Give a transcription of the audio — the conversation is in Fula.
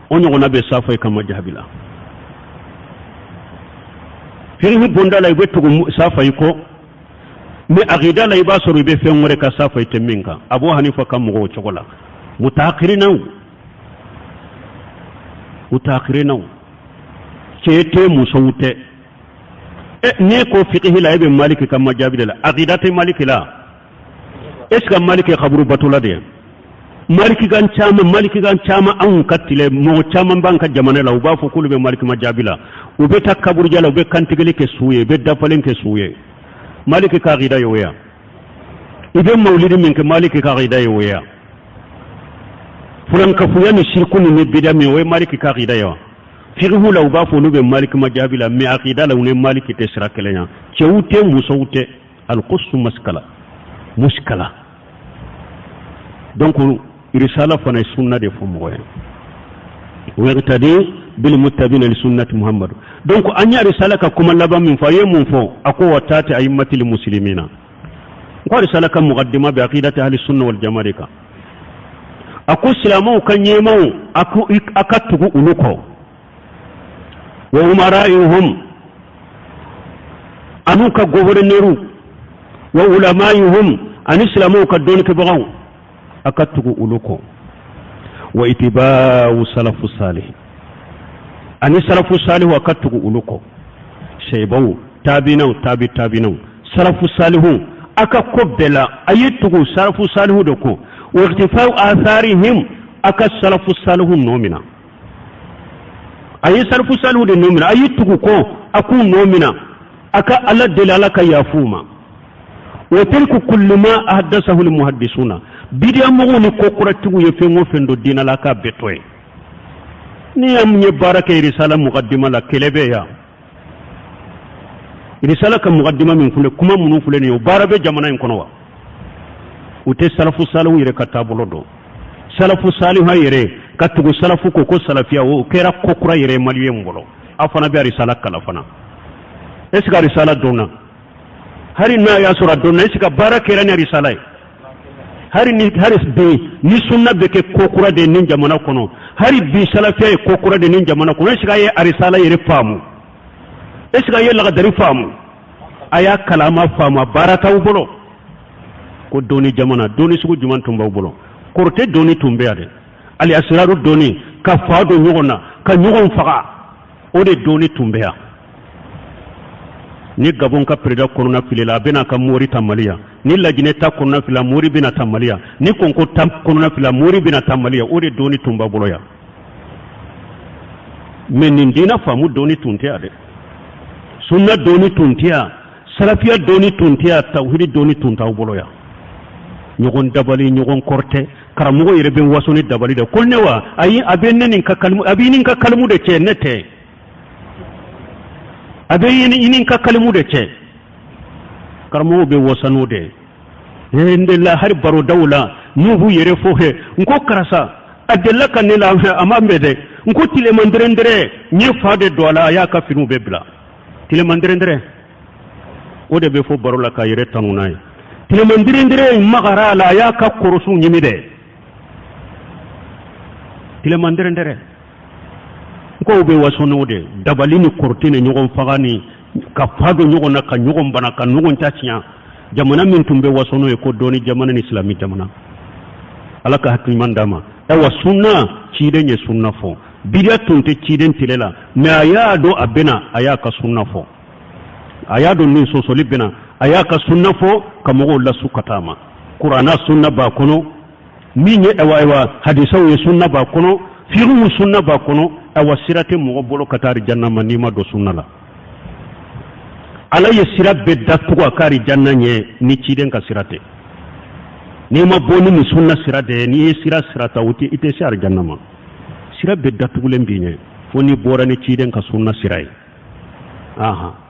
onyo na be safa kama jabila fiqh bonda la ibe tugu safa ko me aqida la iba soru be fe ngore ka safa teminka Abu Hanifa kam mo chogola mutaaqirina kete musawute ne ko fiqh la ibe maliki kama jabila la aqida te maliki la est-ce que maliki khabru batula de maliki gan chama an katile mo chama banka jamane la uba fo kulube maliki majabila ube takabur jala ube kantigele ke suye be dafalen ke suye maliki ka gida yoya ibe maulidi min ke maliki ka gida yoya fulan ka fuya ni shirku ni bidami we maliki ka gida yoya fiqhu la uba fo lube maliki majabila mi aqida la ne maliki te sirakelenya cewute musawute al qussu muskala donc risala fana sunna de fo moyen waqtadi bil muttabina li sunnati muhammad donc anya risala ka kuma laba min fa yemun fo ako watati aymatil muslimina ko risala ka muqaddima bi aqidati ahli sunna wal jamaa ako islamu kan yemau ako akatugu uluko wa umara'ihum anuka gouverneur wa ulama'ihum an islamu ka don ke bagaw akatugu uluko wa itiba'u salafu salih ani salafu salih wa akatugu uluko shaybaw tabinau salafu salihu aka kobela ayitugu salafu salihu doko wa iktifa'u atharihim aka salafu salihu nomina ayi salafu salihu de nomina ayitugu ko aku nomina aka alla dalalaka yafuma wa tilku kullu ma ahdathahu al muhaddisuna bidia mo ni kokuratigu yefengo fendo dina la ka betoy ni am nye baraka risala muqaddima la kelebe ya risala ka muqaddima min fule kuma munu fule ni barabe jamana en kono wa ute salafu salihu yere katabulo do salafu salihu yere katugo salafu ko salafia o kera kokura yere maliye ngolo afana be risala kala fana eska risala dona hari na ya sura dona eska baraka rani risala hari be ni sunna be ke kokura de nin jamana kono hari bi salafia kokura de nin jamana kono eska ye risala yere famu eska ye laga dari famu aya kalama famu barata ubolo ko doni jamana doni sugu juman tumba ubolo korte doni tumbe ade ali asraru doni ka faado nyogona ka nyogon faga o de doni tumbe ya ni gabon ka preda corona filela bena ka mori tamalia ni lajine ta corona fila mori bena tamalia ni konko tam corona fila mori bena tamalia o de doni tumba bolo ya men ndina famu doni tunte ade sunna doni tuntia salafia doni tuntia tawhid doni tunta bolo ya nyogon dabali nyogon korte karamugo yere ben wasoni dabali de kolnewa ayi abenne nin ka kalmu abinin ka kalmu de ce nete abayini inin ka kalmu de ce karamugo be wasano de ende la har baro dawla nuhu yere fohe nko karasa adella kan ne la amambe de nko tile mandrendre nye fade dola ya ka finu be bla tile mandrendre o de be fo baro la ka yere tanunay tile mandrendre magara la ya ka korosu nyimide tile mandrendre ko be wasono de dabalini kortine nyogon fagani ka fado nyogon na ka nyogon bana ka nyogon tachiya jamana min tumbe wasono e ko doni jamana ni islami jamana alaka hakiman dama ewa sunna chiden ye sunna fo bidia tunte chiden tilela me aya do abena aya ka sunna fo aya do ni so libena aya ka sunna fo kamogo la sukatama qur'ana sunna ba kono minye ewa hadisa ye sunna ba kono firu sunna ba kono ewa sirate mo bolo katari jannama nima do sunna la ala ye sirabe datu akari jannanye ni chiden ka sirate nima boni ni sunna sirade ni sirata wuti ite sar jannama sirabe datu lembiñe foni borani chiden ka sunna siray aha